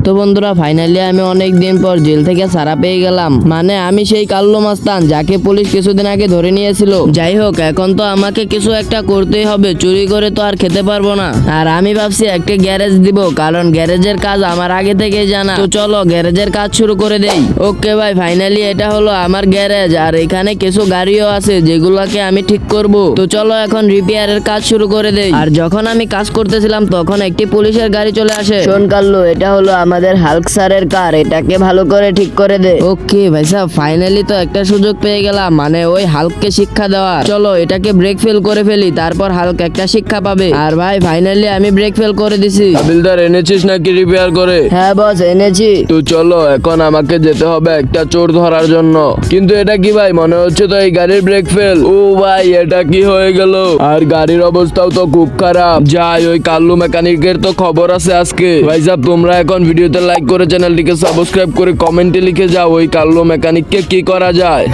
তো বন্ধুরা ফাইনালি আমি অনেক দিন পর জেল থেকে ছাড়া পেয়ে গেলাম। মানে আমি সেই কাল্লু মাস্তান যাকে পুলিশ কিছুদিন আগে ধরে নিয়েছিল। যাই হোক, এখন তো আমাকে কিছু একটা করতেই হবে, চুরি করে তো আর খেতে পারবো না। আর আমি ভাবছি একটা গ্যারেজ দিব, কারণ গ্যারেজের কাজ আমার আগে থেকে জানা। তো চলো গ্যারেজের কাজ শুরু করে দেই। ওকে ভাই, ফাইনালি এটা হলো আমার গ্যারেজ, আর এখানে কিছু গাড়িও আছে যেগুলোকে আমি ঠিক করব। তো চলো এখন রিপেয়ারের কাজ শুরু করে দেই। আর যখন আমি কাজ করতেছিলাম তখন একটি পুলিশের গাড়ি চলে আসে। শোন কাল্লু, এটা হলো আমাদের হাল্ক স্যারের কার, এটাকে ভালো করে ঠিক করে দে। ওকে ভাই সাহেব, ফাইনালি তো একটা সুযোগ পেয়ে গেলাম, মানে ওই হাল্ককে শিক্ষা দেওয়া। চলো এটাকে ব্রেক ফেল করে ফেলি, তারপর হাল্ক একটা শিক্ষা পাবে। আর ভাই ফাইনালি আমি ব্রেক ফেল করে দিছি। হাবিলদার এনেছিস নাকি রিপেয়ার করে? হ্যাঁ বস, এনেছি। তো চলো এখন আমাকে যেতে হবে একটা চোর ধরার জন্য। কিন্তু এটা কি ভাই, মনে হচ্ছে তো এই গাড়ির ব্রেক ফেল। ও ভাই, এটা কি হয়ে গেল? আর গাড়ির অবস্থাও তো খুব খারাপ। যাই, ওই কাল্লু মেকানিকের তো খবর আছে আজকে। ভাই সাহেব, তোমরা এখন ভিডিওতে লাইক করে চ্যানেলটিকে সাবস্ক্রাইব করে কমেন্টে লিখে যাও ওই কাল্লু মেকানিককে কি করা যায়।